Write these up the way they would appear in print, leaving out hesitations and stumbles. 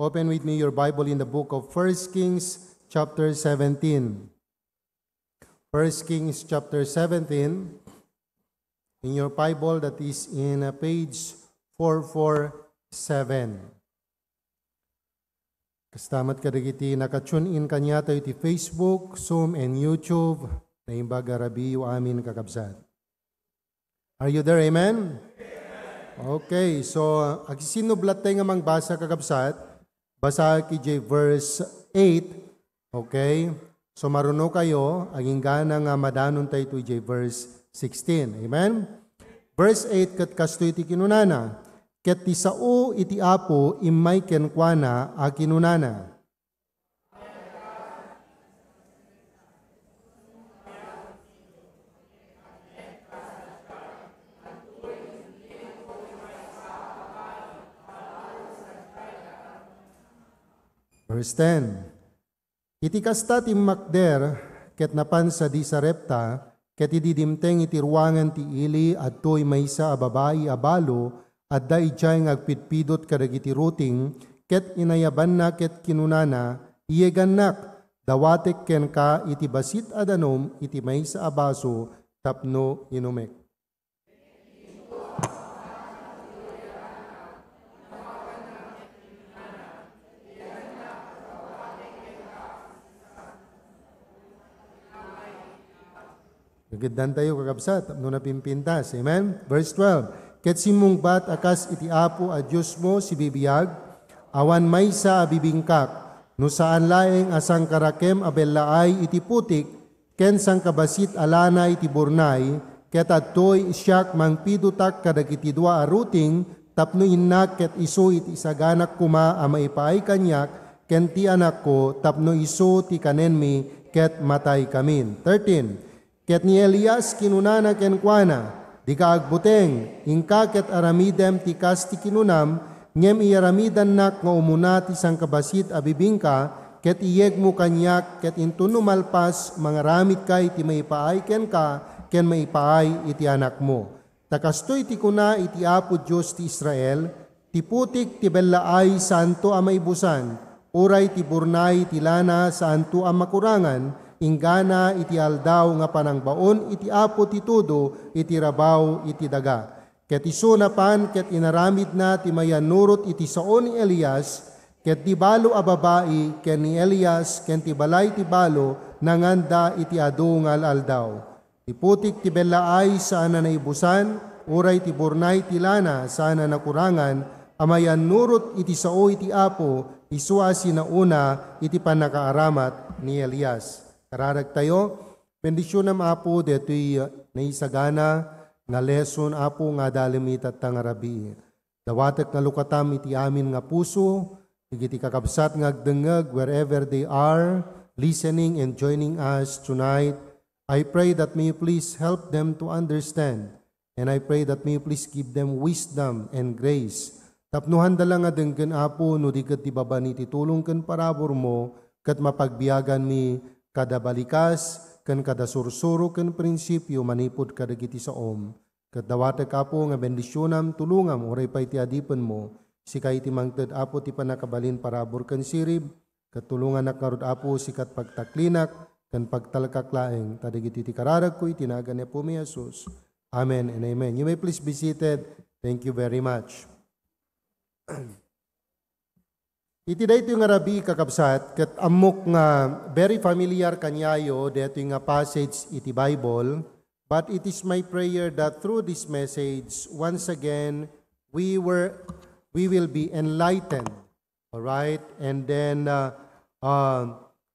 Open with me your Bible in the book of 1 Kings chapter 17. 1 Kings chapter 17. In your Bible that is in page 447. Kastamat kadagiti nakatune in kanya tayo iti Facebook, Zoom, and YouTube na imbaga rabi o amin kakabsat. Are you there? Amen? Okay, so agsinublat tayo nga mangbasa kakabsat. Basa ki verse 8. Okay? So maruno kayo, aging gana nga madanon tayo iti verse 16. Amen? Verse 8, kat kasto iti kinunana. Ket ti sao iti apo imay kenkwana a kinunana. Verse 10. Iti kasta ti makder ket napansa di sa repta ket ididimteng iti ruangan ti ili adtoy maysa a babayi a balo adda ijay ngagpitpidot kadagiti ruting ket inayaban na ket kinunana iyegannak dawatek ken ka iti basit adanom iti maysa a baso tapno inumek. Nagiddan tayo kakabsat, no napimpintas. Amen? Verse 12. Ket simungbat akas iti apo a Diyos mo si bibiyag, awan maysa a bibingkak, no saan laeng asang karakem abellaay iti putik, ken sang kabasit alana iti burnay, ket adtoy isyak mangpidutak kadagiti dua a ruting, tapno innak ket iso iti isaganak kuma a maipaay kanyak, ken ti anak ko, tapno iso ti kanenmi, ket matay kamin. 13. Ket ni Elias kinunana kenkwana, di kaagbuteng, ingka ket aramidem ti kas ti kinunam, ngem iaramidan nak nga umuna ti sangkabasit abibingka, ket iyeg mo kanyak, ket intun numalpas, mangaramid kay ti maipaay ken ka, ken maipaay iti anak mo. Takastoy ti kuna iti apo Diyos ti Israel, ti putik ti bellaay santo a maibusan, uray ti burnay ti lana santo a makurangan, ingana iti aldaw nga panangbaon iti apo ti tudo iti rabaw iti daga. Ket iso na pan ket inaramid na ti mayanurot iti sao ni Elias, ket ti balo a babae ken ni Elias ken ti balay ti balo nanganda iti adu nga aldaw. Ti putik ti bellaay saan na naibusan, uray ti burnay ti lana saan na nakurangan, amayanurot iti sao iti apo isua sinauna iti panakaaramat ni Elias. Kararag tayo, bendisyon ng apo, deto'y naisagana, nga lesson apo nga dalimitat tang arabi. Dawatek nga lukatam iti amin nga puso, iti kakabsat nga agdengeg wherever they are, listening and joining us tonight. I pray that may you please help them to understand, and I pray that may you please give them wisdom and grace. Tapnuhan dala nga dengken apo, no di kat ibaba ni titulong ken parabor mo, kat mapagbiyagan mi, kada balikas, ken kada sursuro ken prinsipyo manipod kadagiti saom. Ket dawate kapo nga bendisyonam tulungam uray pay ti adipen mo. Sikay ti mangted apo ti panakabalin parabor ken sirib. Ket tulungan nakarod apo sikat pagtaklinak ken pagtalkaklaeng kadagiti ti kararag ko itinagan ni po mi Jesus. Amen and amen. You may please be seated. Thank you very much. Iti dayto nga rabi kakabsat, ket amok nga very familiar kanyayo dayto nga passage iti Bible, but it is my prayer that through this message, once again, we will be enlightened. All right? And then,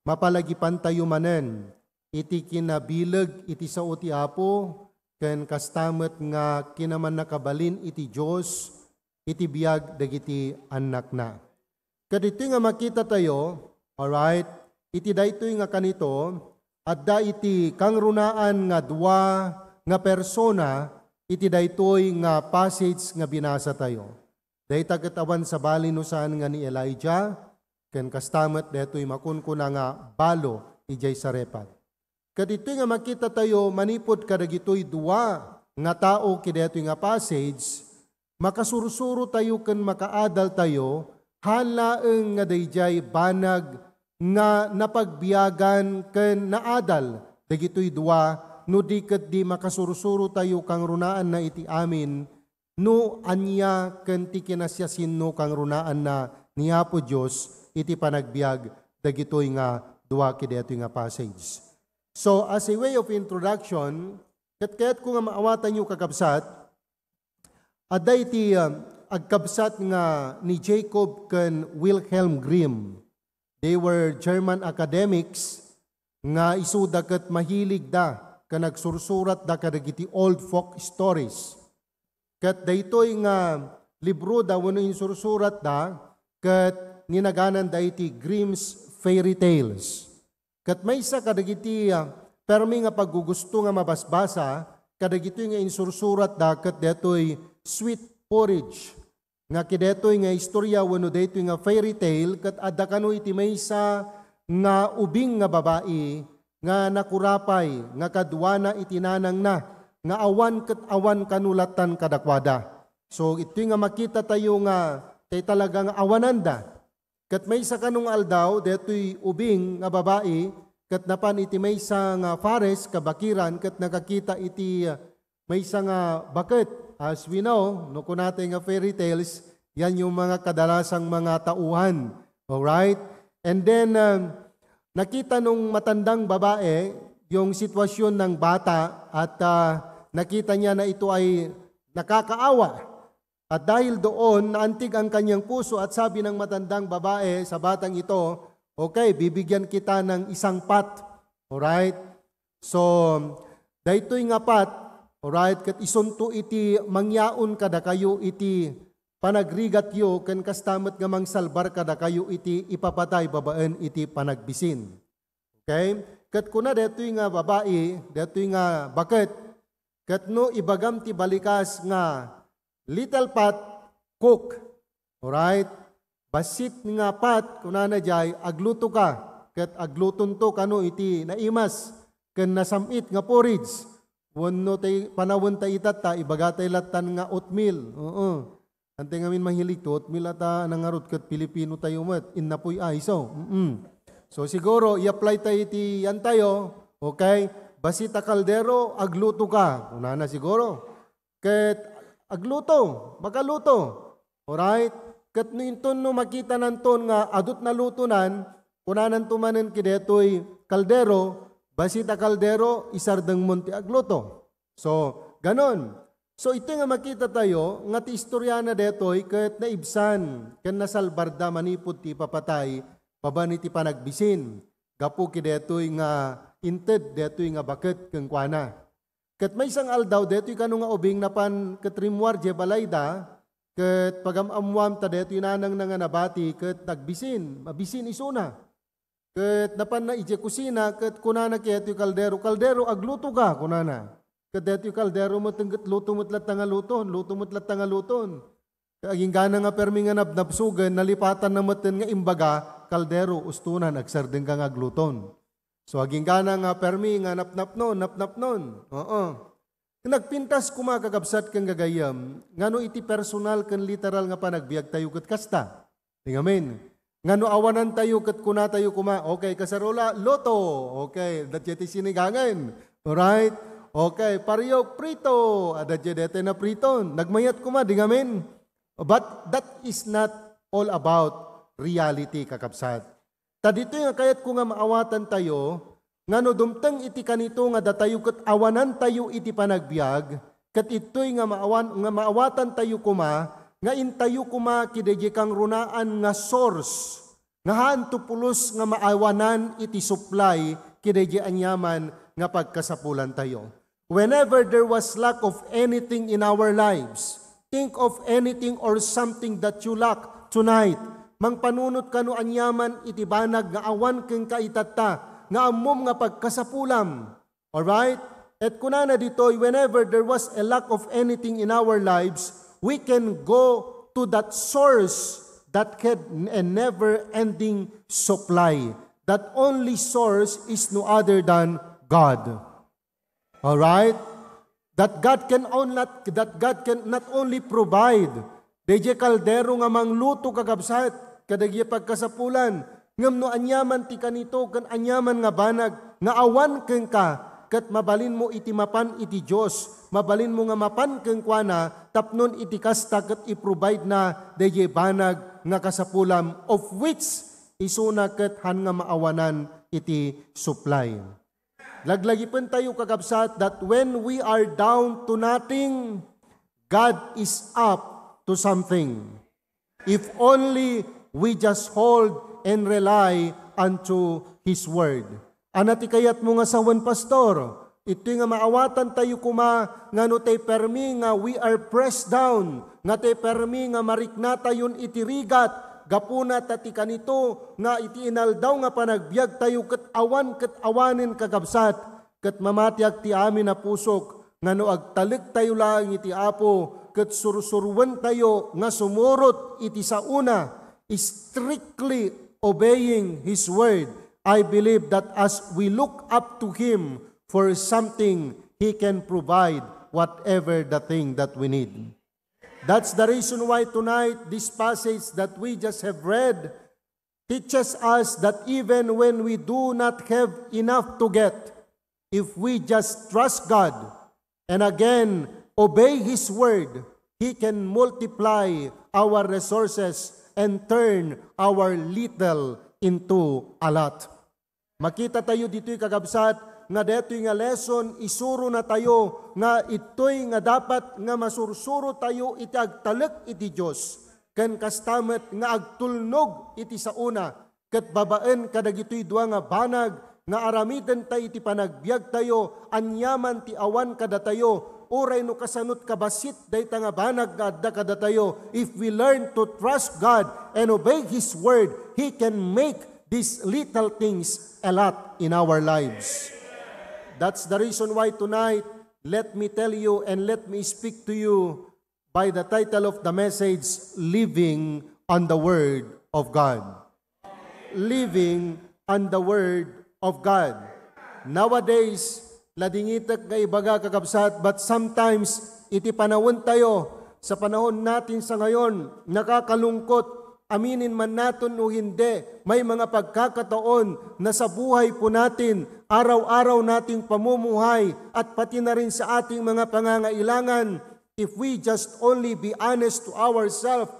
mapalagipan tayo manen, iti kinabilag iti sao ti apo, ken kastamet nga kinaman nakabalin iti Diyos, iti biag dagiti anak na. Kadito nga makita tayo, alright, iti dayto nga kanito, adda iti kangrunaan nga dua nga persona, iti dayto nga passage nga binasa tayo. Dayta katawan sa balinusan nga ni Elijah, ken kastamet daytoy makunkuna nga balo, ijay sarepat. Kadito nga makita tayo, manipod kadagitoy dua nga tao kidaytoy nga passage, makasursuro tayo ken makaadal tayo, halaeng nga dayjay banag nga napagbiyagan ken naadal dagitoy duwa no di ket di makasurusuro tayo kang runaan na iti amin no anya ken ti kinasyasin no kang runaan na ni Apo Dios iti panagbiag dagitoy nga duwa kidetoy nga passage. So as a way of introduction, ket ko nga maawatan yu kakabsat, aday ti agkabsat nga ni Jacob ken Wilhelm Grimm. They were German academics nga isuda ket mahilig da ka nagsursurat da kadagiti old folk stories. Ket daytoy nga libro da wenno insursurat da ket ninaganan da iti Grimm's Fairy Tales. Ket maysa kadagiti permi nga paggugusto nga mabasbasa kadagiti nga insursurat da ket detoy Sweet Porridge. Nga kidetoy nga istorya wenno daytoy nga fairy tale ket adda kano iti maysa nga ubing nga babae nga nakurapay nga kadwana iti nanang na nga awan ket awan kanulatan kadakwada. So ito nga makita tayo nga tay talagang awananda. Ket maysa kanong aldaw detoy ubing nga babae ket napan iti maysa nga fares kabakiran ket nakakita iti maysa nga baket. As we know, no kunate nga fairy tales, yan yung mga kadalasang mga tauhan. Alright? And then, nakita nung matandang babae yung sitwasyon ng bata at nakita niya na ito ay nakakaawa. At dahil doon, naantig ang kanyang puso at sabi ng matandang babae sa batang ito, okay, bibigyan kita ng isang pat. Alright? So, daytoy nga pat, alright, kat isunto iti mangyaon kada kayo iti panagrigat yo, ken kastamet nga mangsalbar kada kayo iti ipapatay babaen iti panagbisin. Okay? Kat kuna detoy nga babae, detoy nga baket, kat no ibagam ti balikas nga little pot, cook. Alright? Basit nga pat, kunana jay, agluto ka. Kat agluton to kano iti naimas, ken nasamit nga porridge. Wano tay panawon tay itata, ibagatay latan nga oatmeal. Ante ngamin mahilig to, oatmeal ata nangarot kat Pilipino tayo mat, innapoy iso. So siguro, i-apply tayo iti yan tayo, okay? Basita kaldero, agluto ka. Kunana siguro. Kat agluto, makaluto. Alright? Kat nuinton no makita nanton nga adot na lutunan, kunanan tumanen kidetoy kaldero, basita kaldero, isardeng monti agluto. So, ganon. So, ito nga makita tayo, nga ti istorya na detoy, kat naibsan, ken nasalbarda manipod ti papatay, paban iti panagbisin. Gapu kidetoy nga inted, detoy nga baket keng kuana. Kat may isang aldaw, deto'y kano nga ubing napan katrimwar je balayda, kat pagamamuam ta deto'y nanang nga nabati, kat nagbisin, mabisin isuna. Kat napan na ije kusina, kat kunana kaya kaldero, kaldero agluto ka, kunana. Kat deto'y kaldero mo tengget luto mo't lat nga luton, luto mo't lat nga luton. Kaging gana nga permi nga nabnabsugan, nalipatan na maten nga imbaga, kaldero ustunan, agsardeng ka nga gluton. So, aging gana nga permi nga napnap nun. Nagpintas kumakagabsat kang gagayam, ngano iti personal kan literal nga panagbiag tayo kat kasta. Amen. Ngano awanan tayo kat kuna tayo kuma, okay, kasarola, loto. Okay, dadyeti sinigangan. Alright? Okay, pariyo, prito. Dadyeti na priton. Nagmayat kuma, amen. But that is not all about reality, kakabsat. Tadito nga kayat ko nga maawatan tayo, nga no dumteng iti kanito nga datayo kat awanan tayo iti panagbiag, kat ito'y nga maawatan tayo kuma, nga intayo kuma kideje kang runaan nga source, nga hanto pulos nga maawanan iti supply, kideje anyaman nga pagkasapulan tayo. Whenever there was lack of anything in our lives, think of anything or something that you lack tonight. Mangpanunot kano anyaman iti banag nga awan keng kaitata nga ammom nga pagkasapulam. Alright? At kunana ditoy, whenever there was a lack of anything in our lives, we can go to that source that had a never-ending supply. That only source is no other than God. Alright? That God can not only provide, deje kaldero nga mangluto kagabsat, kadagya pagkasapulan, ngam no anyaman ti kanito, kan anyaman nga banag, nga awan keng ka, kat mabalin mo iti mapan iti Diyos, mabalin mo nga mapan keng kuana, tapnon iti kasta kat i-provide na dayay banag nga kasapulam, of which isuna kat han nga maawanan iti supply. Laglagipin tayo kakabsat that when we are down to nothing, God is up to something. If only we just hold and rely unto His Word. Anati kayat mo nga sawan, Pastor, ito nga maawatan tayo kuma, nga no tay permi nga we are pressed down, nga tay permi nga marikna tayon itirigat, gapuna tati kanito, nga iti inaldaw nga panagbiag tayo kat awanin kagabsat, kat mamatiag ti amin na pusok, nga no agtalik tayo lang iti Apo, kat sursuruan tayo nga sumurot iti sauna, strictly obeying His Word. I believe that as we look up to Him for something, He can provide whatever the thing that we need. That's the reason why tonight this passage that we just have read teaches us that even when we do not have enough to get, if we just trust God and again obey His Word, He can multiply our resources and turn our little into a lot. Makita tayo dito'y kagabsat, nga deto'y nga lesson, isuro na tayo, nga ito'y nga dapat nga masursuro tayo iti agtalek iti Diyos. Ken kastamet nga agtulnog iti sauna, ket babaen kadag ito'y dua nga banag, nga aramiden tayo iti panagbiag tayo, anyaman ti awan kada tayo, uray no kasanot kabasit dayta nga banag nga adda kada tayo. If we learn to trust God and obey His Word, He can make these little things a lot in our lives. That's the reason why tonight, let me tell you and let me speak to you by the title of the message, Living on the Word of God. Living on the Word of God. Nowadays, ladingitak nga ibaga kakabsat, but sometimes iti panahon tayo, sa panahon natin sa ngayon, nakakalungkot. Aminin man natin o hindi, may mga pagkakataon na sa buhay po natin, araw-araw nating pamumuhay at pati na rin sa ating mga pangangailangan, if we just only be honest to ourselves,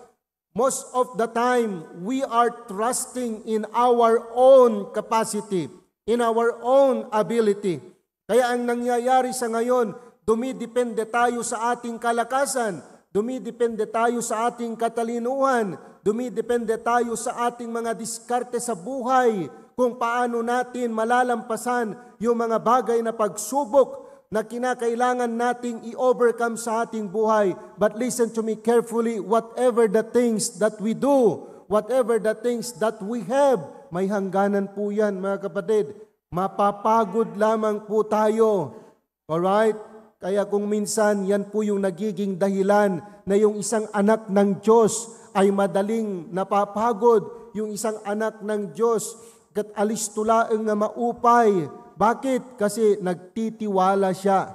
most of the time, we are trusting in our own capacity, in our own ability. Kaya ang nangyayari sa ngayon, dumidepende tayo sa ating kalakasan, dumidepende tayo sa ating katalinuhan, dumidepende tayo sa ating mga diskarte sa buhay, kung paano natin malalampasan yung mga bagay na pagsubok na kinakailangan nating i-overcome sa ating buhay. But listen to me carefully, whatever the things that we do, whatever the things that we have, may hangganan po yan, mga kapatid. Mapapagod lamang po tayo. Alright? Kaya kung minsan, yan po yung nagiging dahilan na yung isang anak ng Diyos ay madaling napapagod, yung isang anak ng Diyos kat alistulaeng nga maupay. Bakit? Kasi nagtitiwala siya,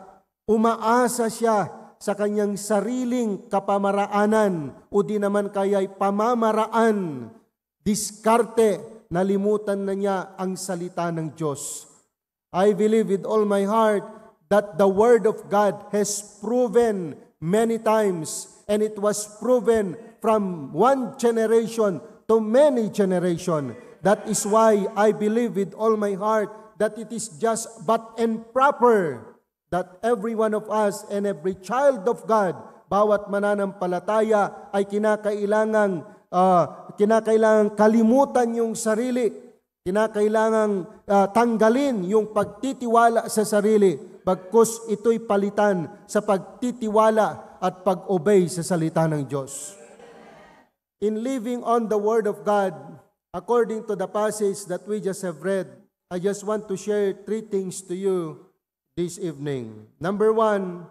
umaasa siya sa kanyang sariling kapamaraanan o di naman kaya'y pamamaraan. Diskarte, nalimutan na niya ang salita ng Diyos. I believe with all my heart that the Word of God has proven many times, and it was proven from one generation to many generation. That is why I believe with all my heart that it is just but and proper that every one of us and every child of God, bawat mananampalataya ay kinakailangang kalimutan yung sarili, kinakailangang tanggalin yung pagtitiwala sa sarili, bagkus ito'y palitan sa pagtitiwala at pag-obey sa salita ng Diyos. In living on the Word of God, according to the passage that we just have read, I just want to share 3 things to you this evening. Number 1,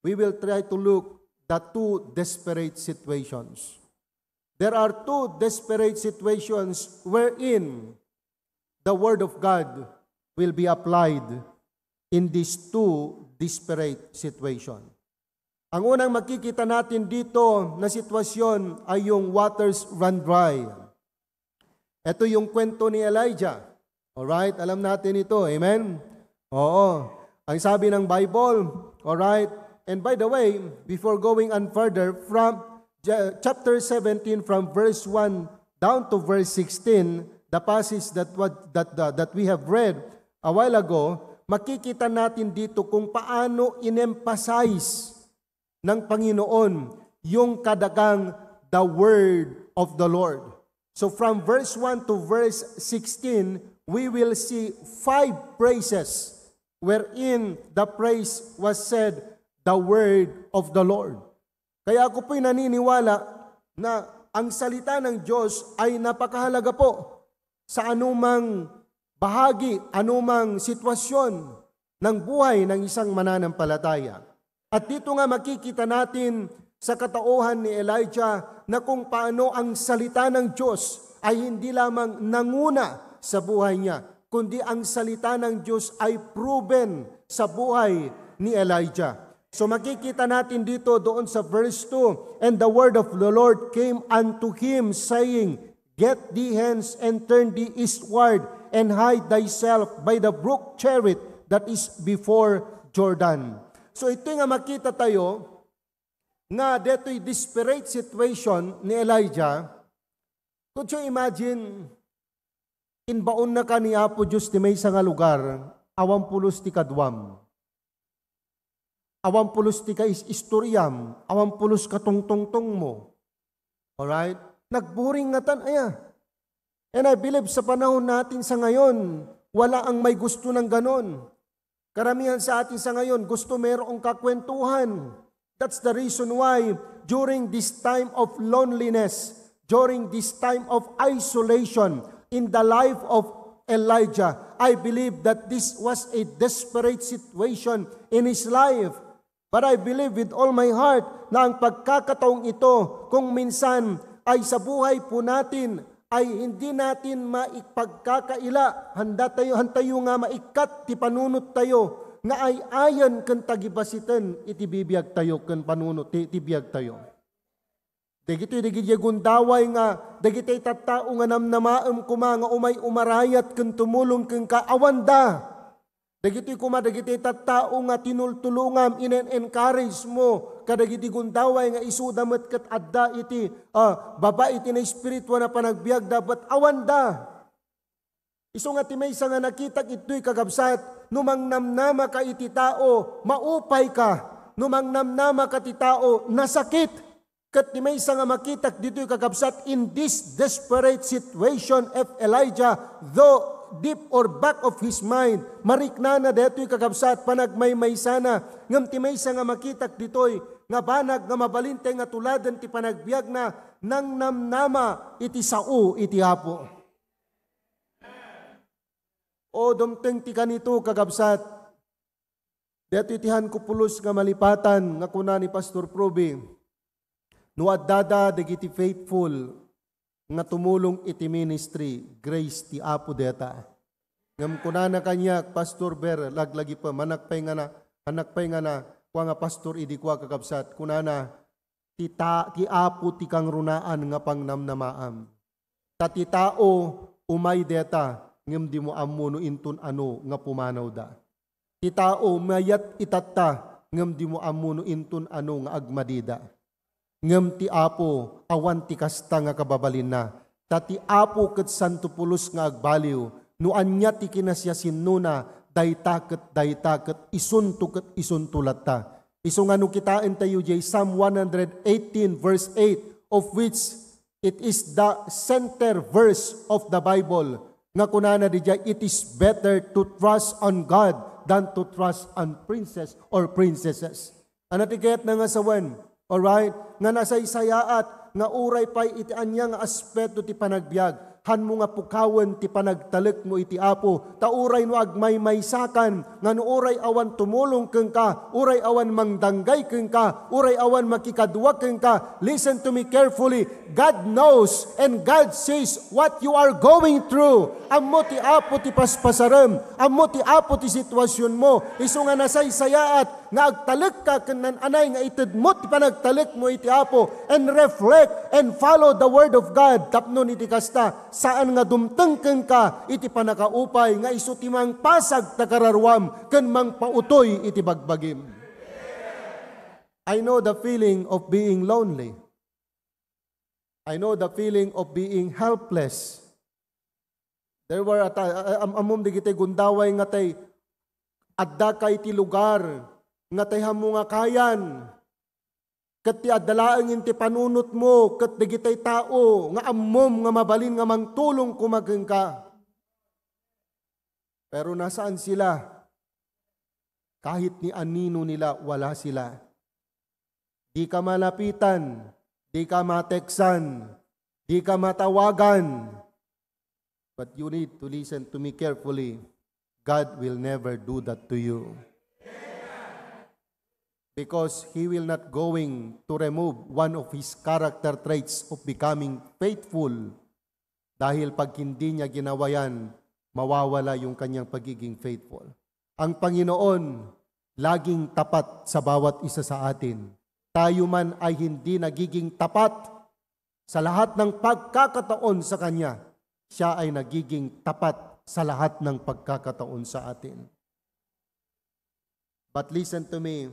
we will try to look at 2 desperate situations. There are 2 desperate situations wherein the Word of God will be applied in these 2 desperate situations. Ang unang makikita natin dito na sitwasyon ay yung waters run dry. Ito yung kwento ni Elijah. Alright, alam natin ito. Amen? Oo. Ang sabi ng Bible, alright, and by the way, before going on further, from chapter 17, from verse 1 down to verse 16, the passage that we have read a while ago, makikita natin dito kung paano in-emphasize ng Panginoon yung kadagang the word of the Lord. So from verse 1 to verse 16, we will see 5 praises wherein the praise was said, the word of the Lord. Kaya ako po'y naniniwala na ang salita ng Diyos ay napakahalaga po sa anumang bahagi, anumang sitwasyon ng buhay ng isang mananampalataya. At dito nga makikita natin sa katauhan ni Elijah na kung paano ang salita ng Diyos ay hindi lamang nanguna sa buhay niya, kundi ang salita ng Diyos ay proven sa buhay ni Elijah. So makikita natin dito doon sa verse 2, and the word of the Lord came unto him, saying, Get thee hence and turn thee eastward, and hide thyself by the brook Cherith that is before Jordan. So ito nga makita tayo, nga deto'y desperate situation ni Elijah. Could you imagine, inbaon na ka ni Apo Diyos ti may nga lugar, awampulos ti kadwam. Awampulos ti ka istoryam, awampulos ka tungtong mo. Alright? Nagburing nga tan, aya. And I believe sa panahon natin sa ngayon, wala ang may gusto ng ganon. Karamihan sa atin sa ngayon, gusto mayroong kakwentuhan. That's the reason why during this time of loneliness, during this time of isolation, in the life of Elijah, I believe that this was a desperate situation in his life. But I believe with all my heart na ang pagkakataong ito, kung minsan ay sa buhay po natin, ay hindi natin maipagkakaila, hantayo nga maikat, ti panunot tayo, nga ay ayan kan tagibasitan, itibibiyag tayo, kan panunot, itibiyag tayo. Dagito'y gundaway nga, dagito'y tattao nga namnamaam kuma nga umay umarayat kan tumulong kan kaawanda. Dagito'y dagito'y tattao nga tinultulungam, inen-encourage mo, kadagito'y gundaway nga isudamat kat adda iti, baba iti na espiritu na panagbiag dapat awanda. Iso nga timaysa nga nakitak ito'y kagabsat, numang namnama ka iti tao, maupay ka, numang namnama ka iti tao, nasakit. Kat ni may nga makitak dito'y kakabsat in this desperate situation of Elijah, though deep or back of his mind, mariknana dito'y kakabsat, panagmaymay sana, ngam ti may nga makitak dito'y, nga banag nga mabalinte nga tuladan ti panagbiag na, nang namnama iti sao iti Apo. O dumteng ti kanito kakabsat, dito'y tihan ko pulos nga malipatan, nga kuna ni Pastor Proby, no addada dagiti faithful nga tumulong iti ministry, grace ti Apo deta. Ngam kunana kanya, Pastor Ber, laglagi pa, manakpay nga na, kuha nga pastor, idi kuha kakabsat, kunana, ti Apo ti kang runaan nga pangnamnamaam. Ti tao, umay deta, ngam di mo amuno intun ano nga pumanaw da. Ti tao, mayat itatta, ngam di mo amuno intun ano nga agmadida. Ngem ti Apo, awan ti kasta nga kababalin na. Ti Apo ket santo pulos nga agbaliw, no anya ti kinasyasin nuna, dayta ket isunto ket isuntulat ta. Iso nga no kitain tayo jay Psalm 118 verse 8, of which it is the center verse of the Bible. Nga kunana di jay, it is better to trust on God than to trust on princes or princesses. Anatikayat na nga sa wen, alright? Nga nasaysayaat, nga uray pa'y iti anya nga aspeto ti panagbiag. Han mo nga pukawan ti panagtalik mo iti Apo. Ta uray no agmaymaysakan, nga no uray awan tumulong keng ka, uray awan mangdanggay keng ka, uray awan makikadwa keng ka. Listen to me carefully. God knows and God sees what you are going through. Amo ti Apo ti paspasaram, amo ti Apo ti sitwasyon mo. Iso nga nasaysayaat, nga agtalik ka kanan anay nga itudmot ti panagtalik mo iti Apo and reflect and follow the word of God tapnon iti kasta saan nga dumtengken ka iti panakaupay nga isu ti mang pasag takararwam ken mang pautoy iti bagbagim. I know the feeling of being lonely. I know the feeling of being helpless. There were amom di kita gundaway nga tay adda kay ti lugar nga tay hamo nga kayan. Ket ti addalaeng ti panunot mo ket digitay tao nga ammom nga mabalin nga mangtulong kumageng ka. Pero nasaan sila? Kahit ni anino nila wala sila. Di ka malapitan, di ka mateksan, di ka matawagan. But you need to listen to me carefully. God will never do that to you. Because He will not going to remove one of His character traits of becoming faithful. Dahil pag hindi niya ginawa yan, mawawala yung kanyang pagiging faithful. Ang Panginoon, laging tapat sa bawat isa sa atin. Tayo man ay hindi nagiging tapat sa lahat ng pagkakataon sa Kanya. Siya ay nagiging tapat sa lahat ng pagkakataon sa atin. But listen to me,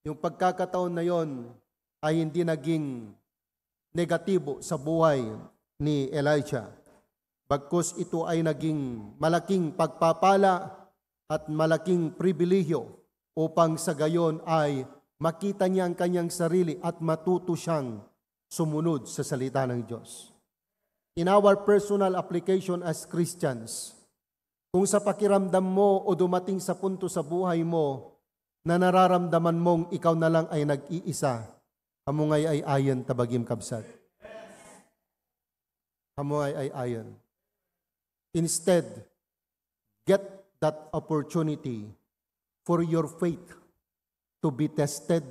yung pagkakataon na yon ay hindi naging negatibo sa buhay ni Elijah. Bagkus ito ay naging malaking pagpapala at malaking pribilehyo upang sa gayon ay makita niya ang kanyang sarili at matuto siyang sumunod sa salita ng Diyos. In our personal application as Christians, kung sa pakiramdam mo o dumating sa punto sa buhay mo na nararamdaman mong ikaw na lang ay nag-iisa, hamungay ay ayon tabagim kabsat. Hamungay ay ayon. Instead, get that opportunity for your faith to be tested,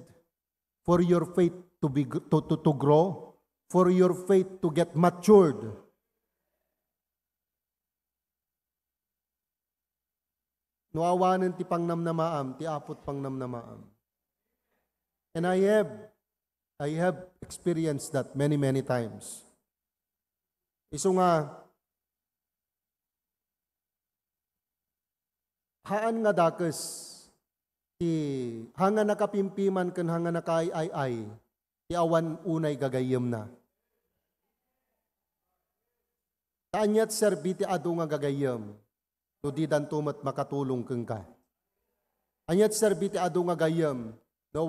for your faith to grow, for your faith to get matured. Nuawanan ti pangnamnamaam, ti apot pangnamnamaam. And I have experienced that many times. Isu nga, haan nga dakes, ti hanga nakapimpiman ken hanga nakaay-ay, ti awan unay gagayem na. Taanyat serbiti adu nga gagayem, no di dan tumet makatulong keng ka. Anyat serbiti adu nga gagayem, no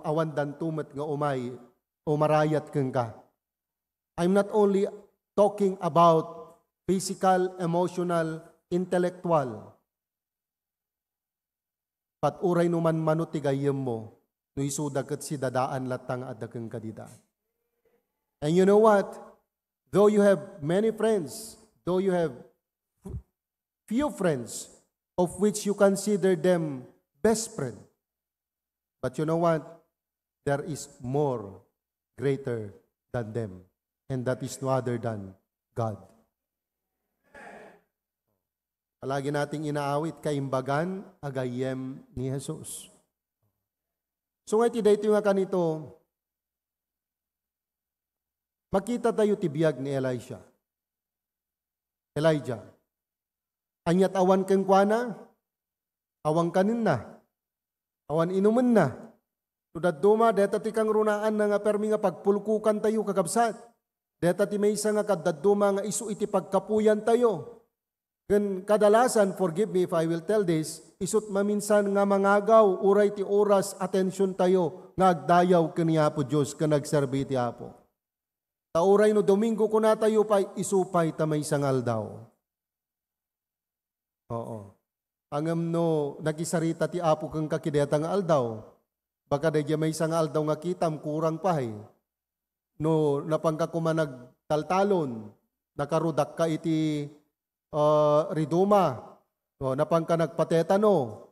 awan dan tumet nga umay, o marayat keng ka. I'm not only talking about physical, emotional, intellectual, but uray numan manuti gayem mo, no isudagat si dadaan latang adakeng kadida. And you know what? Though you have many friends, though you have few friends, of which you consider them best friend, but you know what? There is more greater than them, and that is no other than God. Palagi nating inaawit kaimbagan agayem ni Jesus. So nga iti dayto nga kanito, makita tayo tibiyag ni Elijah. Anyat awan keng kuana, awang kanin na, awan inuman na. Tudad duma, deta ti kang runaan na nga permi nga pagpulkukan tayo kakabsat. Deta ti may isa nga kadaduma nga isu iti pagkapuyan tayo. Ken kadalasan, forgive me if I will tell this, isut maminsan nga mangagaw, uray ti oras, atensyon tayo, nga agdayaw kaniya po Diyos, ka nagserbi ti Apo. Tauray no Domingo ko na tayo pa'y isupay tamay sangal daw. Oo. Angam no, nagisarita ti Apo kang kakideta nga aldaw, baka da may sangal daw nga kitam, kurang pahay. No, napangka kumanag taltalon, nakarudak ka iti riduma, napangka nagpatetano,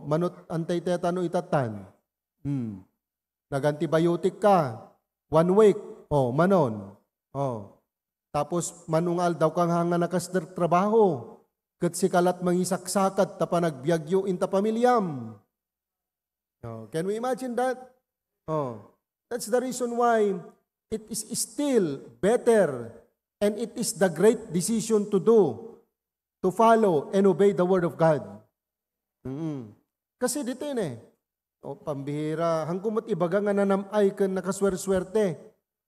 manot antay-tetano itatan. Nag-antibiotic ka, 1 week, manon. Tapos manungal daw kang hanga nakasder trabaho, kat si kalat mangisaksakat, tapa nagbiagyo inta pamilyam. Oh, can we imagine that? Oh, that's the reason why it is still better and it is the great decision to do, to follow and obey the Word of God. Kasi dito yun eh. O, pambihira. Hangkumot ibaga nga nanamay ka nakaswer-swerte.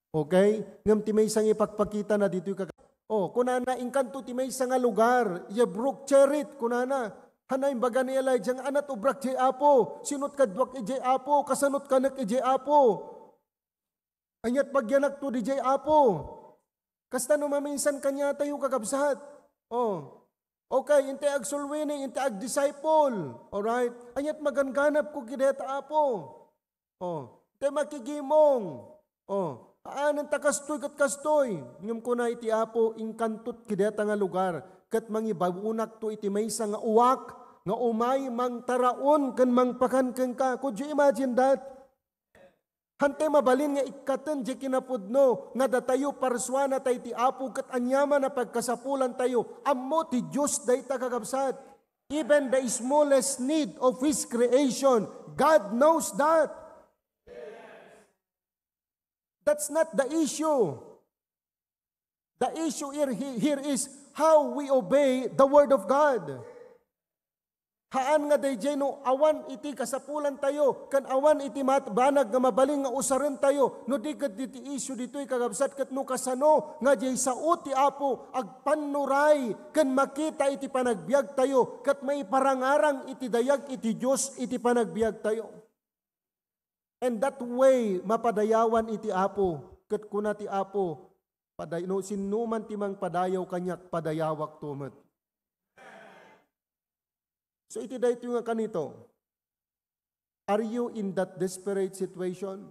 Okay? Ngam ti may isang ipagpakita na dito yung kunana, inkanto ti may isang lugar. Brook Cherit, kunana. Hanay baga ni Elijah, anat ubrak jay apo. Sinot kadwak ijay apo. Kasanot kanak ijay apo. Anyat pagyanak to di jay apo. Kasta no maminsan kanya tayo kakabsat. Okay, inte agsulwini, inte ag-disciple. Alright? Anyat maganganap ko kideta apo. Inte makigimong. Aanan takastoy kat kastoy. Ngam ko na iti apo, inkantot kideta nga lugar. Kat mangibabunak to iti maysa nga uwak, nga umay mang taraon kan mang pakanken ka. Could you imagine that? Hante mabalin nga ikatan di kinapudno, nga datayo parswana tayo ti apo kat anyama na pagkasapulan tayo, ammo ti Diyos day takakabsat. Even the smallest need of His creation, God knows that. That's not the issue. The issue here is how we obey the Word of God. Haan nga day no, awan iti kasapulan tayo, kan awan iti matbanag nga mabaling nga usaran tayo, no di kat iti issue dito'y kagabsat kat no kasano, nga jay sao ti apo, agpanuray, kan makita iti panagbiag tayo, kat may parangarang iti dayag iti Diyos iti panagbiag tayo. And that way, mapadayawan iti apo, kat kuna ti apo, sinuman timang padayaw kanyak padayawak tumet. So iti dahito nga kanito, are you in that desperate situation?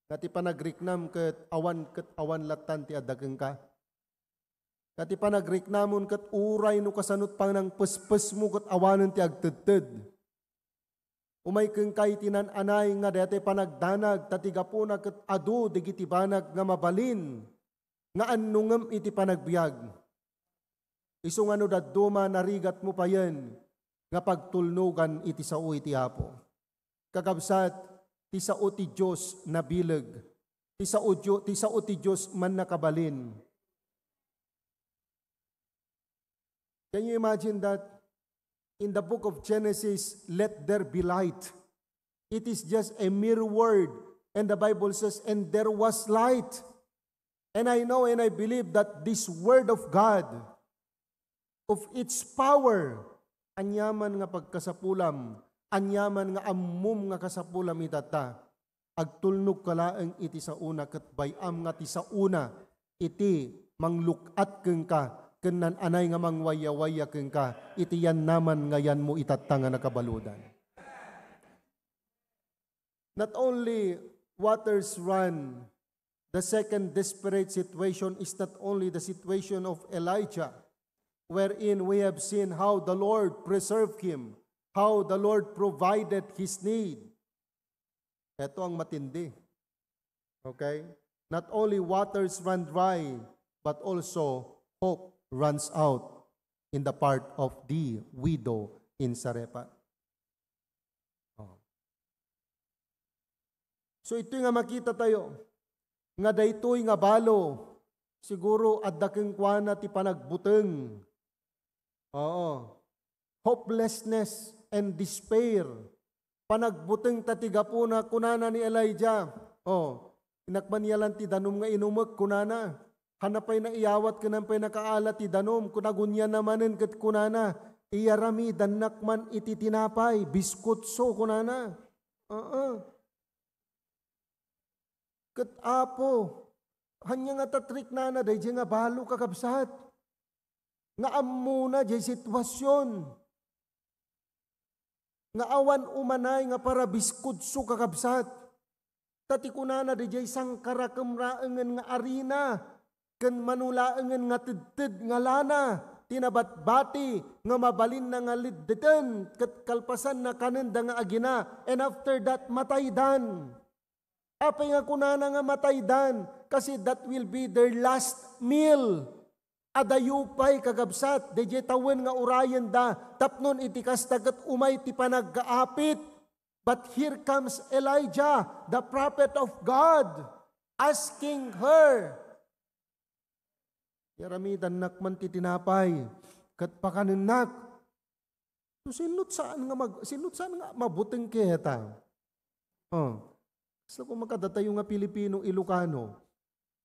Kati panagriknam kat awan latan ti adageng ka? Kati panagriknamon kat uray no kasanot pang ng pespes mo kat awanan ti agtedted. Umay keng kay tinananay nga dati panagdanag, tatiga po na kat adu digiti banag nga mabalin, nga annungam iti panagbiag. Iso nga no daduma narigat mo pa yan, nga pagtulnugan iti sao iti apo. Kakabsat, ti sao ti Diyos na bilag, ti sao ti Diyos man nakabalin. Can you imagine that? In the book of Genesis, let there be light. It is just a mere word. And the Bible says, and there was light. And I know and I believe that this word of God, of its power, anyaman nga pagkasapulam, anyaman nga ammum nga kasapulam itata, agtulnog kalaeng iti sa una, kat bayam nga ti sa una, iti manglukat keng ka, kenan anay nga mangwaya-waya keng ka, iti yan naman nga yan mo itata nga nakabaludan. Not only waters run, the second desperate situation is not only the situation of Elijah, wherein we have seen how the Lord preserved him, how the Lord provided his need. Ito ang matindi. Okay? Not only waters run dry, but also hope runs out in the part of the widow in Sarepta. So ito nga makita tayo, nga daytoy nga balo, siguro addaking kuana ti panagbuteng. Hopelessness and despair. Panagbuteng tatiga po na kunana ni Elijah. Inakmanyalan ti danom nga inumag kunana. Hanapay na iyawat kanapay nakaalat ti danom. Kunagunya namanen kat kunana. Iyarami danakman iti tinapay. Biskutso kunana. Kat apo. Hanya nga tatrik na day nga balo kakabsat. Nga amuna jay sitwasyon. Nga awan umanay nga para biskudso kakabsat. Tati kunana di jay sang karakemraengen nga arina. Ken manulaengen nga tidtid nga lana. Tinabatbati nga mabalin na nga liddeten. Kat kalpasan na kanenda nga agina. And after that mataydan. Apay nga kunana nga mataydan. Kasi that will be their last meal. Adayupay kagabsat, deje tawen nga urayan da, tapnon iti kastagat umay ti panagkaapit, But here comes Elijah, the prophet of God, asking her, "Yaramidan nakman ti tinapay, kat pakanunak, so sinut saan nga mabuting keta?" Oh. So kung makadatayo nga Pilipinong Ilocano,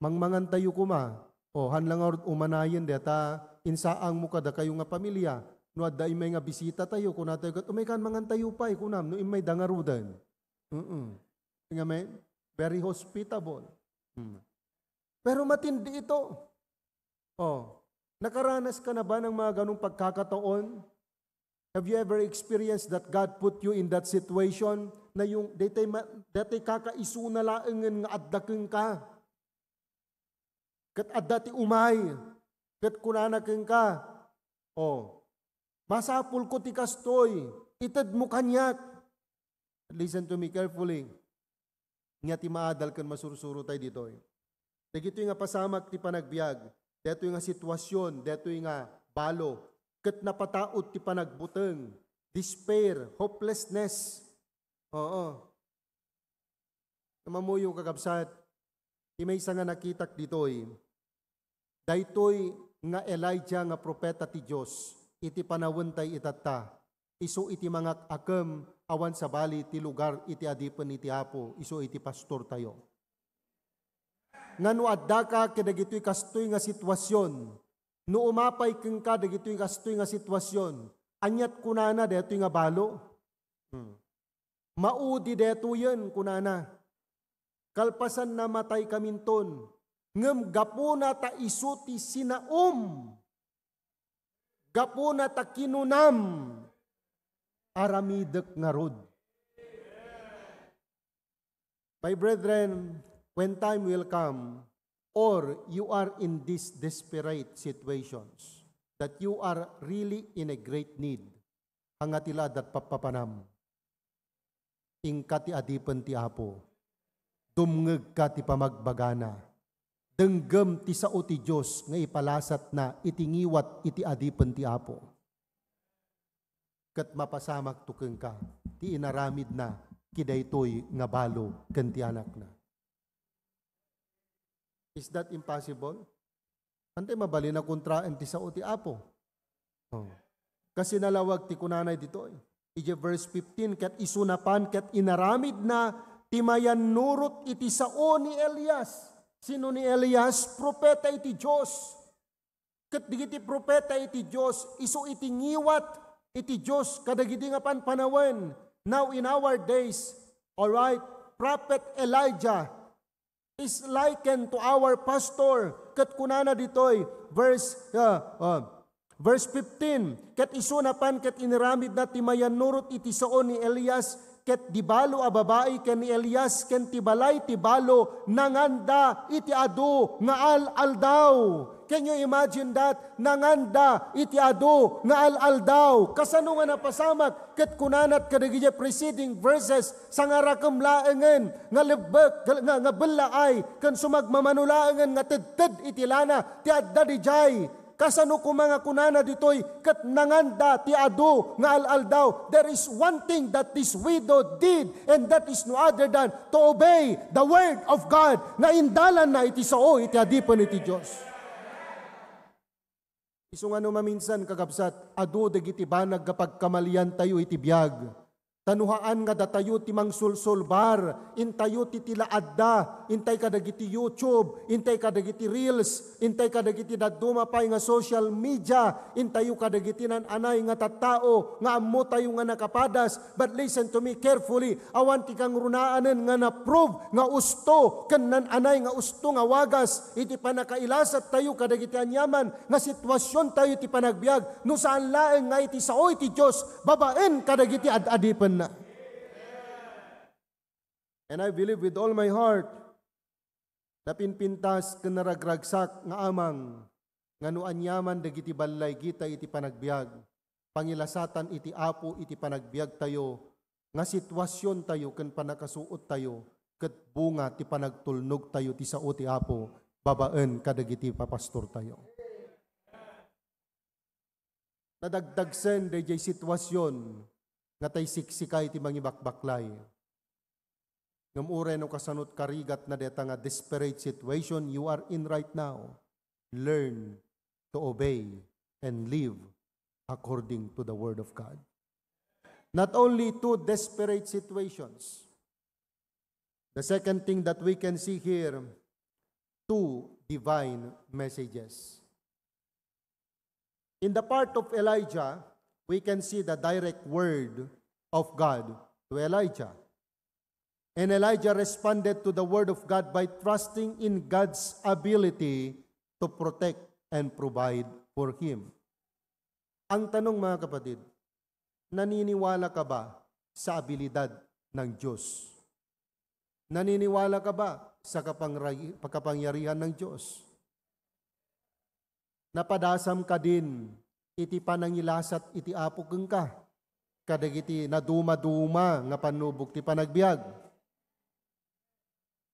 mangmangan tayo kuma, hanlang umanayan deta, insaang mo kada kayo nga pamilya, no adda may nga bisita tayo, kung natin umay kan mangan tayo pa, kunam, no imay dangarudan. Nga may, very hospitable. Pero matindi ito. Nakaranas ka na ba ng mga ganong pagkakataon? Have you ever experienced that God put you in that situation na yung dati kakaisu na laengen nga addakeng ka? Kat adda ti umay, kat kunanakeng ka, masapul ko ti kastoy, itad mo kanyak. Listen to me carefully. Nga ti maadal kan masursuro tayo dito. Dagito nga pasamak ti panagbiag, dito nga sitwasyon, dito nga balo, kat napataot ti panagbuteng, despair, hopelessness. Namamuyo kagabsat, ti may isa nga nakitak ditoy, daytoy nga Elijah nga propeta ti Diyos, iti panawentay itata, iso iti mga akam awan sa bali ti lugar iti adipen iti Apo, iso iti pastor tayo. Ngano adda ka kadagitoy kastoy nga sitwasyon, no umapay keng ka dagitoy kastoy nga sitwasyon, anyat kunana detoy nga balo. Maudi deto yan kunana. Kalpasan na matay kaminton, ngem gapuna ta isuti sinaom, gapuna ta kinunam, aramidek nga rod. My brethren, when time will come, or you are in these desperate situations, that you are really in a great need, hangatila dat papapanam, ingka ti adipen ti Apo, dumngeg ka ti pamagbagana, denggem ti sao ti Diyos nga ipalasat na itingiwat iti adipen ti Apo. Kat mapasamak tukeng ka, ti inaramid na kidaytoy nga balo ken ti anak na. Is that impossible? Antay mabali na kontraan ti sao ti Apo. Kasi nalawag ti kunanay dito. Ije verse 15, kat isunapan, kat inaramid na timayan nurot iti sao ni Elias. Sino ni Elias? Propeta iti Diyos. Kat digiti propeta iti Diyos, iso iti ngiwat iti Diyos, kadagiti nga panpanawen. Now in our days, alright, Prophet Elijah is likened to our pastor. Kat kunana ditoy, Verse 15, ket isunapan ket iniramid na timayan nurot iti sao ni Elias, ket dibalo a babae ken ni Elias, ken tibalay tibalo nanganda iti adu nga al-aldaw. Can you imagine that? Nanganda iti adu nga al-aldaw. Kasano nga napasamak ket kunanat kadagiti preceding verses sangarakem laengen nga lebek nga belaay ken sumagmamanulaengen nga tedted iti lana ti adda dijay. Kasano ko mga kunana ditoy, kat nanganda ti adu nga al-aldaw. There is one thing that this widow did, and that is no other than to obey the word of God, nga indalan na iti sao, iti adipan iti Diyos. Iso nga no maminsan kagabsat, adu dagiti banag kapag kamalian tayo iti biyag. Tanuhaan nga datayo ti mangsulsulbar, intayo ti tilaadda, intay kadagiti YouTube, intay kadagiti Reels, intay kadagiti dadumapay nga social media, intayo kadagiti nan anay nga tattao, nga ammo tayo nga nakapadas. But listen to me carefully, awan ti kang runaanen nga na-prove nga usto, ken nan anay nga usto nga wagas, iti panakailasat tayo kadagiti anyaman, nga sitwasyon tayo ti panagbiag, no saan laeng nga iti sao iti Diyos, babaen kadagiti ad-adipen na. And I believe with all my heart na pinpintas ken naragragsak nga amang nga no anyaman dagiti balay kita iti panagbiag, pangilasatan iti Apo iti panagbiag tayo, nga sitwasyon tayo ken panakasuot tayo, ket bunga ti panagtulnog tayo ti sao ti Apo, babaen kadagiti papastor tayo. Nadagdagsen dayjay sitwasyon nga tay siksikay ti mangibakbaklay. Ngam uray no kasanot karigat na deta nga desperate situation you are in right now. Learn to obey and live according to the Word of God. Not only two desperate situations. The second thing that we can see here, two divine messages. In the part of Elijah, we can see the direct word of God to Elijah. And Elijah responded to the word of God by trusting in God's ability to protect and provide for him. Ang tanong mga kapatid, naniniwala ka ba sa abilidad ng Diyos? Naniniwala ka ba sa pagkapangyarihan ng Diyos? Napadasam ka din, iti panangilasat iti apok ka, kadagiti naduma-duma nga panubok ti panagbiag.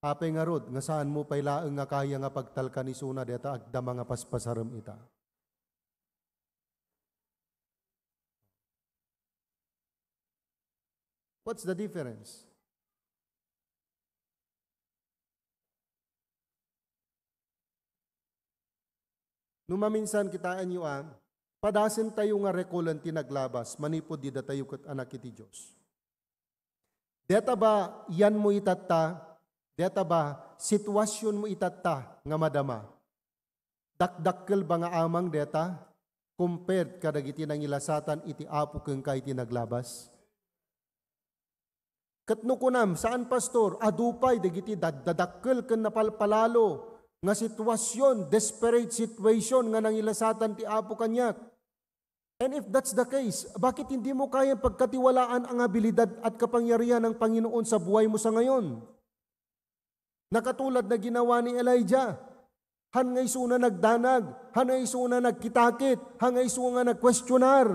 Apay nga rod, nga saan mo pailaeng nga kaya nga pagtalka ni suna deta agda mga paspasaram ita. What's the difference? Numaminsan kitaan nyo padasin tayo nga rekulan tinaglabas, manipod di da tayo kat anak iti Diyos. Deta ba yan mo itata? Deta ba sitwasyon mo itata nga madama? Dakdakkel ba nga amang deta? Compared kadagiti nang ilasatan iti apo keng kay tinaglabas? Katno kunam, saan pastor? Adupay, dagiti dadakkel ken napalpalalo nga sitwasyon, desperate situation nga nang ilasatan ti apo kanyak. And if that's the case, bakit hindi mo kayang pagkatiwalaan ang abilidad at kapangyarihan ng Panginoon sa buhay mo sa ngayon? Nakatulad na ginawa ni Elijah. Han ngay suna nagdanag, han ngay suna nagkitakit, han ngay suna nagkwestiyonar.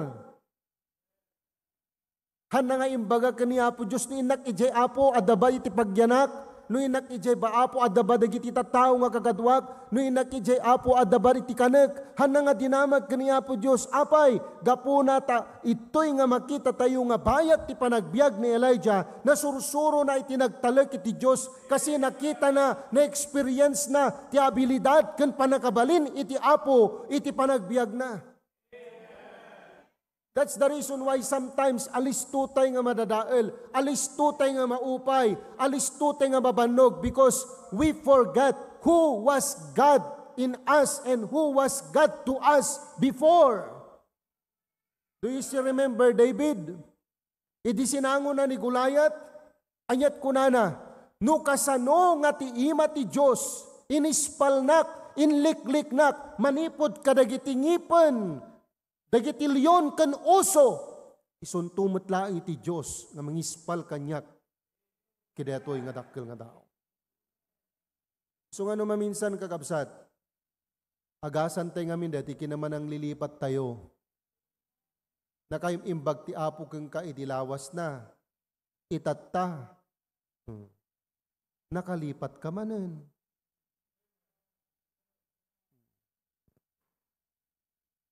Han na nga imbaga kani Apo Diyos ni inak ijay Apo adaba iti pagyanak, no inak ijay ba Apo adaba dagiti tattao nga kagadwak, no inak ijay Apo adaba iti kanek, han na nga dinamag kani Apo Diyos, apay, gapuna ta, ito'y nga makita tayo nga bayat ti panagbiag ni Elijah, na sursuro na itinagtalek iti Diyos, kasi nakita na experience na, ti abilidad, kan panakabalin iti Apo, iti panagbiag na. That's the reason why sometimes alistutay nga madadael, alistutay nga maupay, alistutay nga mabanog, because we forgot who was God in us and who was God to us before. Do you still remember David? Idi sinango na ni Goliath, anyat kunana, no kasano nga ti ima ti Diyos, inispalnak, inlikliknak, manipod kadagiti ngipon, dagiti leon ken oso, isuntumot laang iti Diyos nga mangispal kanyak kidatoy nga dakkel nga tao. So nga maminsan kakabsat, agasan tayo ngamin dati kinaman ang lilipat tayo. Nakayim imbag ti apo keng ka idilawas na, itatta, nakalipat ka manen.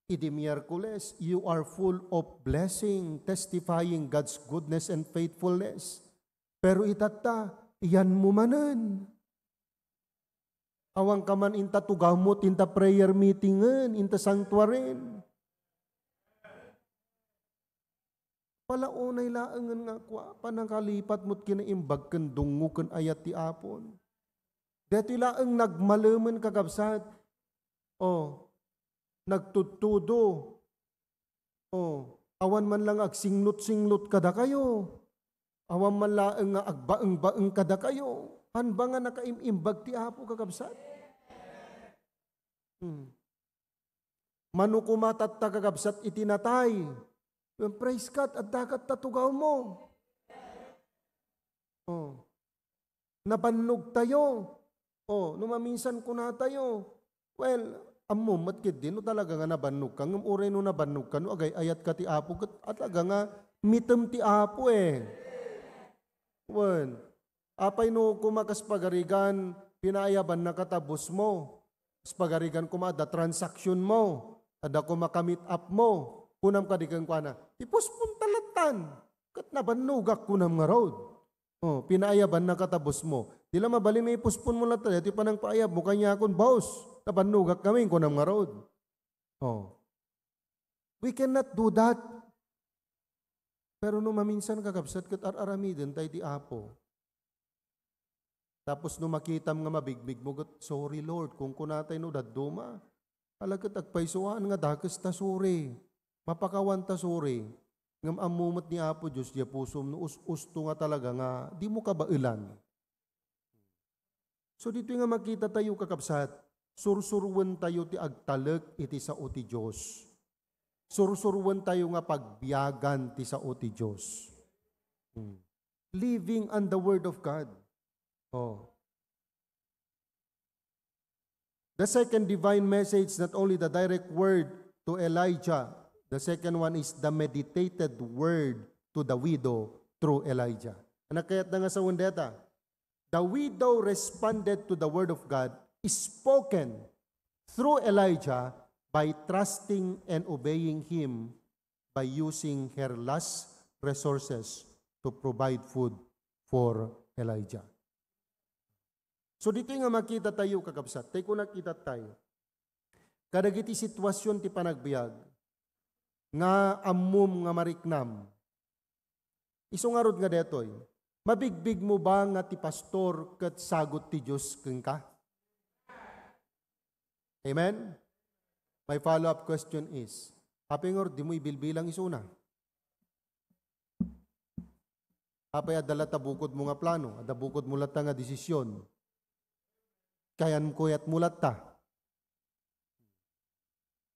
Idi Miyerkules, you are full of blessing, testifying God's goodness and faithfulness. Pero itata, iyan mo manen. Awang ka man inta tugamot, inta prayer meetingan, inta sanctuaryen. Palaunay laangan nga kwa, panangkalipat mo't kinaimbag ken dungo ken ayat ti apon. Dati laang nagmalaman kakabsat. Nagtutudo. Awan man lang agsinglot-singlot kada kayo. Awan man lang nga agbaeng-baeng kada kayo. Hanba nga nakaimimbag ti apo kakabsat? Mano kumatat ta kakabsat itinatay. Praise God at dakat tatugaw mo. Nabannog tayo. Numaminsan ko na tayo. Well, amo matkid din, talaga nga nabannog ka. Ngam uray no nabannog ka, no agay ayat ka ti apo, at talaga nga mitem ti apo Wen, apay no kumakas pagarigan, pinayaban na katabos mo. Pagarigan kumada transaction mo, ada kumakamit up mo, kunam ka di kang kwa na, ipuspun talatan. kat nabanugak ko ng nga road. Pinaayaban na katabos mo. Dila mabali may puspon mo lang tayo, ito pa nang paayab mo, kanya akong baos. Nabanugak kami ko ng nga road. We cannot do that. Pero no maminsan kakabsat kat aramidin tayo ti Apo. Tapos no makitam nga mabigbig mo, sorry Lord, kung kunatay no daduma, alagat agpaisuan nga dakas ta sorry. Mapakawan ta sorry. Ngam amumot ni Apo Diyos, diya pusom no usto nga talaga nga, di mo kabailan. So dito nga makita tayo kakabsat, sursurwan tayo ti agtalag iti sao ti Diyos. Sursurwan tayo nga pagbiyagan ti sao ti Diyos. Living on the Word of God. The second divine message, not only the direct word to Elijah, the second one is the meditated word to the widow through Elijah. Anak kayat na nga sa wundeta, the widow responded to the word of God, is spoken through Elijah by trusting and obeying him by using her last resources to provide food for Elijah. So dito nga makita tayo kakabsat, tayo kung nakita tayo, kadagiti sitwasyon ti panagbiag, nga ammum nga mariknam, isungarod nga detoy, mabigbig mo ba nga ti pastor kat sagot ti Diyos keng ka? Amen? My follow-up question is, apingor, di mo ibilbilang isuna? Apay adala tabukod mo nga plano, adabukod mo lata nga desisyon, kayan kuyat mulat ta.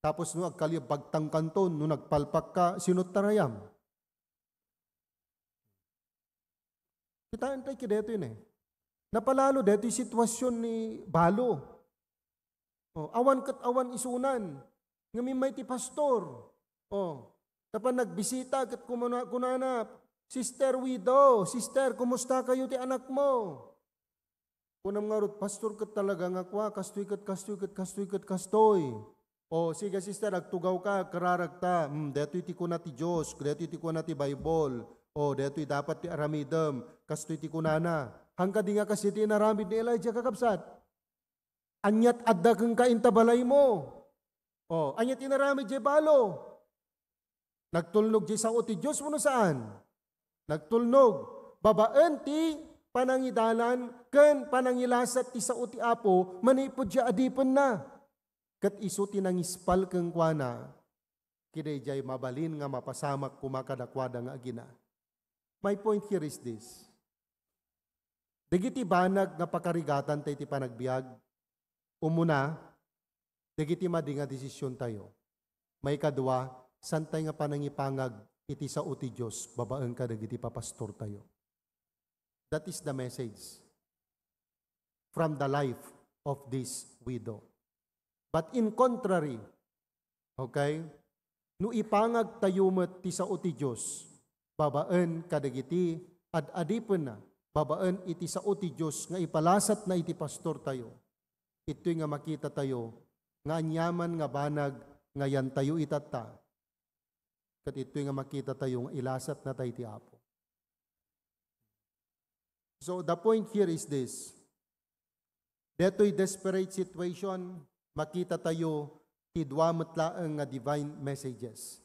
Tapos no agkaliyab pagtangkanton, no nagpalpak ka, sinot tarayam. Kitaan tayo kideto yun eh. Napalalo deto yung sitwasyon ni Balo. Awan kat awan isunan. Ngamin may ti pastor. Tapan nagbisita kat kunana, Sister widow, sister, kumusta kayo ti anak mo? Kunam nga rot, pastor kat talaga nga kwa, kastoy. Sige sister, agtugaw ka, kararag ta, deto'y ti kuna ti Diyos, deto'y ti kuna ti Bible, deto'y dapat ti aramidem, kastoy ti kunana. Hangka di nga kasi ti naramid ni Elijah kakabsat. Anyat adda kang kaintabalay mo. Anyat inaramid di balo. Nagtulnog di sa ti Diyos mo no saan? Nagtulnog. Babaan ti panangidalan, ken panangilasat ti sao ti Apo, manipod siya adipon na. Kat iso tinangispal keng kuana, kiday jay mabalin nga mapasamak kumakadakwada nga agina. My point here is this. Dagiti banag nga pakarigatan tayo ti panagbiag, umuna, dagiti madi nga desisyon tayo. May kadwa, santay nga panangipangag, iti sao ti Diyos, babaan ka dagiti papastor tayo. That is the message from the life of this widow. But in contrary, okay, no ipangag tayo met ti sao ti Diyos, babaan kadagiti ad adipon na, babaan iti sao ti Diyos nga ipalasat na iti pastor tayo. Ito'y nga makita tayo, nga anyaman nga banag, nga yan tayo itata. Kat ito'y nga makita tayo, nga ilasat na tayo ti Apo. So the point here is this. Deto'y desperate situation, makita tayo ti dua metlaeng nga divine messages.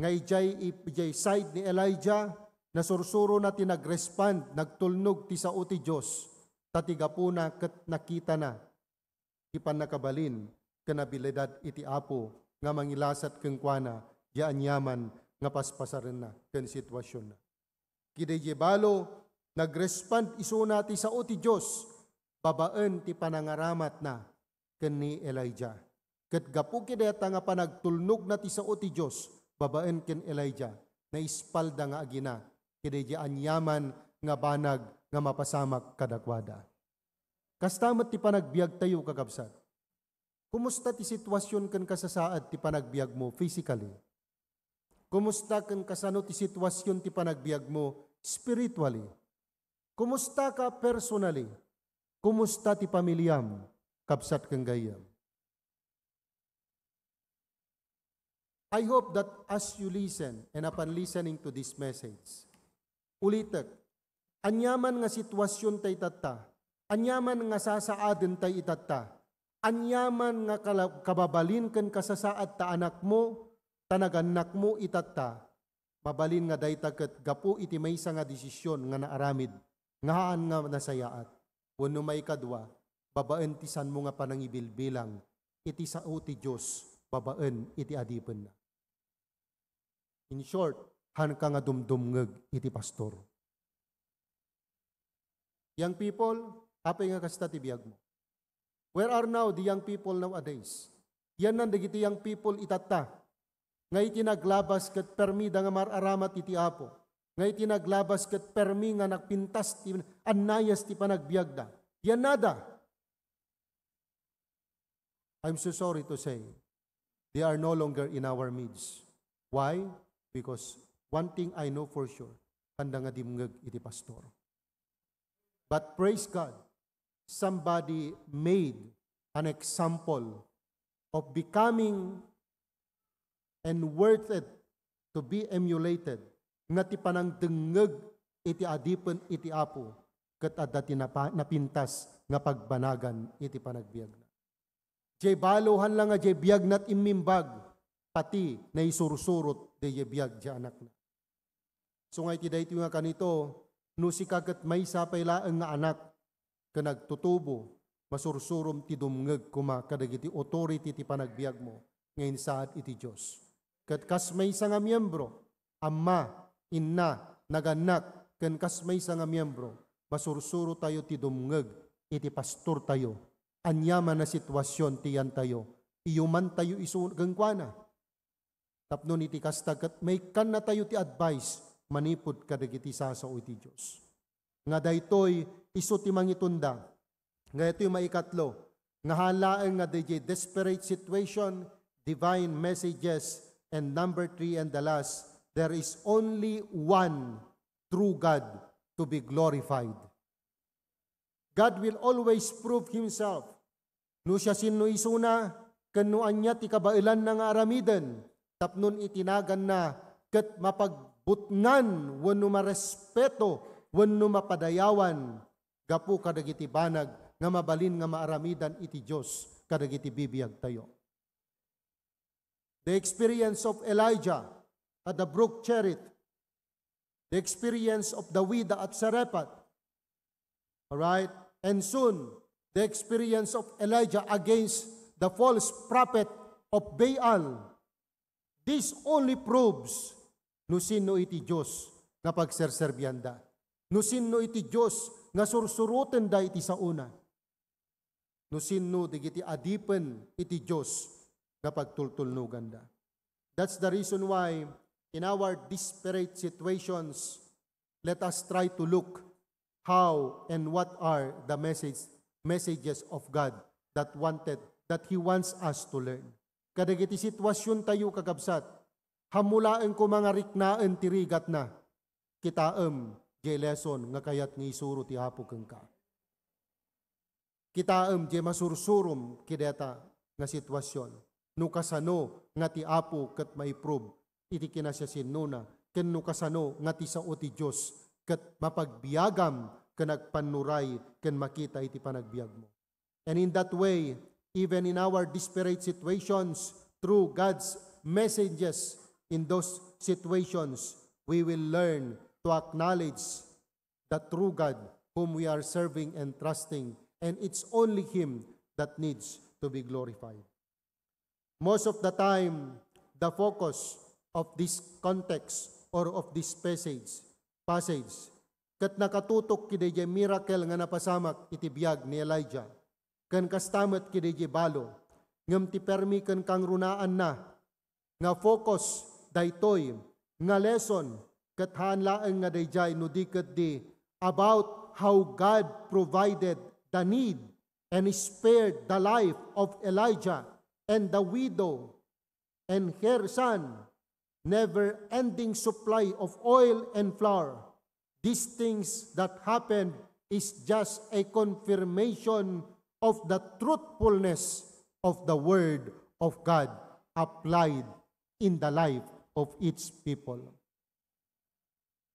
Nga ijay side ni Elijah, na sursuro na tinagrespond, nagtulnog ti sao ti Diyos, tatigapuna ket nakita na, ipan nakabalin, kanabilidad iti Apo, nga mangilasat keng kuana, diyan yaman, nga paspasaren na, ken sitwasyon na. Kiday balo, nagrespond iso na ti sao ti Diyos, babaan ti panangaramat na, ken ni Elijah. Ket gapu kideta nga panagtulnog na ti sao ti Dios, babaan ken Elijah, na ispalda nga agina, kiday anyaman nga banag nga mapasamak kadakwada. Kastamet ti panagbiag tayo kakabsat. Kumusta ti sitwasyon ken kasasaad ti panagbiag mo physically? Kumusta ken kasano ti sitwasyon ti panagbiag mo spiritually? Kumusta ka personally? Kumusta ti pamilyam? Kabsat kang gayam. I hope that as you listen and upon listening to this message, Ulitek, anyaman nga sitwasyon tay tata, anyaman nga sasaaden tay itata, anyaman nga kababalin ken kasasaad ta anak mo, tanaganak mo itata, mabalin nga dayta ket gapu iti maysa nga desisyon nga naaramid, ngahaan nga nasayaat. Wenno may kadwa, babaen ti san mo nga panangibilbilang, iti sao ti Diyos, babaen iti adipen na. In short, han ka nga dumdumngeg iti pastor. Young people, apay nga kasta ti biyag mo. Where are now the young people nowadays? Yan nan dagiti young people itata. Nga iti naglabas ket permida nga mararamat iti apo. Nga iti naglabas ket permi nga nagpintas ti annayas ti panagbiag da. Yan nada. I'm so sorry to say, they are no longer in our midst. Why? Because one thing I know for sure, handa nga dimngeg iti pastor. But praise God, somebody made an example of becoming and worth it to be emulated. Nga ti panang dengeg iti adipen iti apo ket adda ti napintas nga pagbanagan iti panagbiag na. Jay baluhan lang nga jay biag nat imimbag pati na isursurot de jay biag jay anak na. So nga iti dayto nga kanito no si kagat may sapay laeng nga anak ken nagtutubo masursurom ti dumngeg kuma kadagiti authority ti panagbiag mo ngayon saad iti Dios. Ket kas may nga miyembro amma inna naganak ken kas may nga miyembro masursuro tayo ti dumngeg iti pastor tayo anyaman na sitwasyon ti yan tayo iyuman tayo isu gengkwana tapnon iti kasta ket may kan na tayo ti advice manipod kadagiti sasao iti Dios nga daytoy isu ti mangitunda nga ito'y maikatlo nga halaeng nga DJ desperate situation divine messages and number 3 and the last there is only one true God to be glorified. God will always prove Himself. No siya sino isuna, kanuan niya ti kabailan na nga aramiden, tapnon itinagan na, ket mapagbutngan, wano marespeto, wano mapadayawan, gapu kadagiti banag, nga mabalin nga maaramidan iti Diyos, kadagiti bibiyag tayo. The experience of Elijah at the brook Cherith, the experience of the widow at Sarephat, alright, and soon, the experience of Elijah against the false prophet of Baal. This only proves no sino iti Diyos nga pagserserbyanda. No sino iti Diyos nga sursuruten da iti sauna. No sino digiti adipen iti Diyos nga pagtultulnugan da. That's the reason why in our desperate situations, let us try to look how and what are the messages of God that He wants us to learn. Kadagiti sitwasyon tayo kagabsat, hamulaen ko mga riknaan tirigat na, kitaem jay lesson nga kayat nga isuro ti hapo keng ka. Kitaem jay masursurum kideta nga sitwasyon, no kasano nga ti apo ket maiprove, iti kinasyasin nuna, ken no kasano nga ti sao ti Diyos, ket mapagbiagam, ken nagpanuray, ken makita iti panagbiag mo. And in that way, even in our desperate situations, through God's messages in those situations, we will learn to acknowledge the true God whom we are serving and trusting, and it's only Him that needs to be glorified. Most of the time, the focus of this context or of this passage, kat nakatutok kidayjay miracle nga napasamak iti biag ni Elijah, kan kastamet kidayjay balo, ngem ti permi ken kang runaan na, nga focus daytoy, nga lesson, kat hanlaeng nga dayjay no di ket di, about how God provided the need and spared the life of Elijah and the widow and her son, never-ending supply of oil and flour. These things that happened is just a confirmation of the truthfulness of the Word of God applied in the life of its people.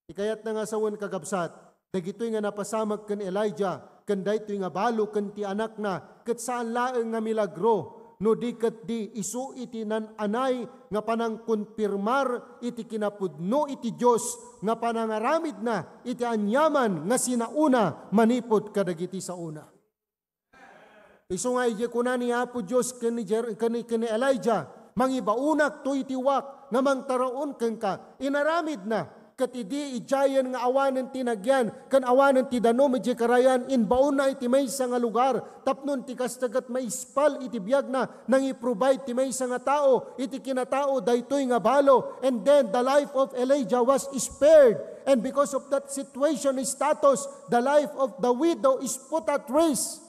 Ikayat na nga sawon kagabsat, dagitoy nga napasamag ken Elijah, ken daytoy nga balo ken ti anak na, ket saan laeng nga milagro, no di ket di isu iti nananay nga panang konfirmar iti kinapudno iti Dios nga panangaramid na iti anyaman nga sinauna manipod kadagiti sa una. Isu nga iti kuna ni Apo Dios ken Elijah, mangibaunak to iti wak nga mangtaraon ken ka inaramid na ket idi ijayan nga awanen tinagyan ken awanen ti danom iti karayan inbaon na iti maysa nga lugar tapnon ti kastagat maispal iti biag na nang i-provide ti maysa nga tao iti kinatao daytoy nga balo, and then the life of Elijah was spared, and because of that situation status the life of the widow is put at risk.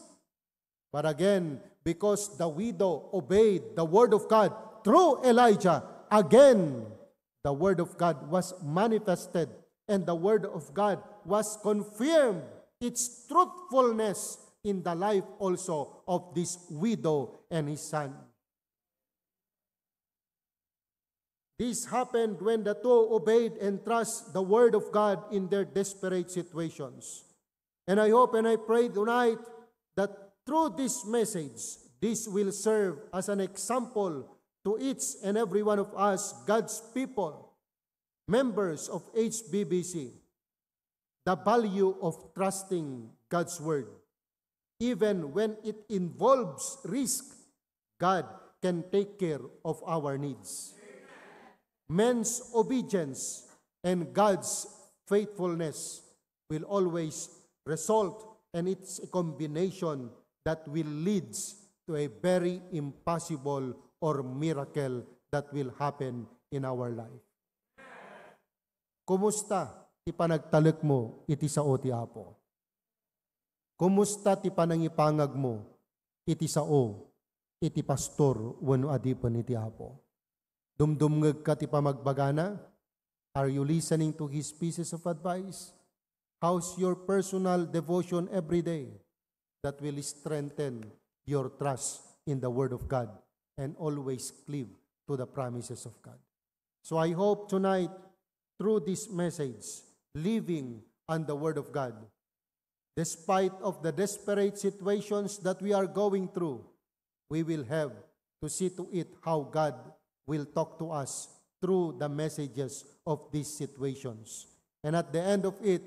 But again, because the widow obeyed the word of God through Elijah, again the word of God was manifested, and the word of God was confirmed its truthfulness in the life also of this widow and his son. This happened when the two obeyed and trust the word of God in their desperate situations. And I hope and I pray tonight that through this message, this will serve as an example to each and every one of us, God's people, members of HBBC, the value of trusting God's word. Even when it involves risk, God can take care of our needs. Men's obedience and God's faithfulness will always result, and it's a combination that will lead to a very impossible or miracle that will happen in our life. Kumusta ti panagtalek mo iti sao ti Apo? Kumusta ti panangipangag mo iti sao iti pastor wenno adipen iti Apo? Dumdumngeg ka ti pamagbagana? Are you listening to his pieces of advice? How's your personal devotion every day that will strengthen your trust in the Word of God and always cleave to the promises of God? So I hope tonight, through this message, living on the Word of God, despite of the desperate situations that we are going through, we will have to see to it how God will talk to us through the messages of these situations. And at the end of it,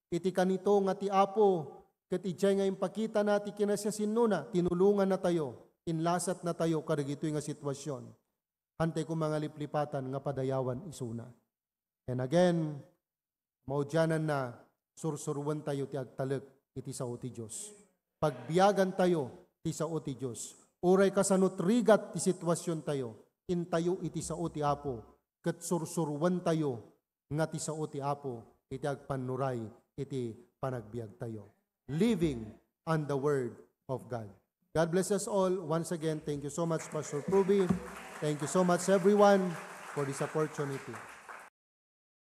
iti kanito nga ti Apo, ket ijay nga impakita na ti kinasyasin nuna, tinulungan na tayo, inlasat na tayo kadagitoy nga sitwasyon. Hantay ko mga liplipatan nga padayawan isuna. And again, maudyanan na sursuruan tayo ti agtaleg iti sao ti Diyos. Pagbiyagan tayo ti sao ti Diyos. Uray kasanot rigat ti sitwasyon tayo, intayo iti sao ti Apo, ket sursuruan tayo nga ti sao ti Apo, iti agpanuray iti panagbiag tayo. Living on the Word of God. God bless us all. Once again, thank you so much, Pastor Pruby. Thank you so much, everyone, for this opportunity.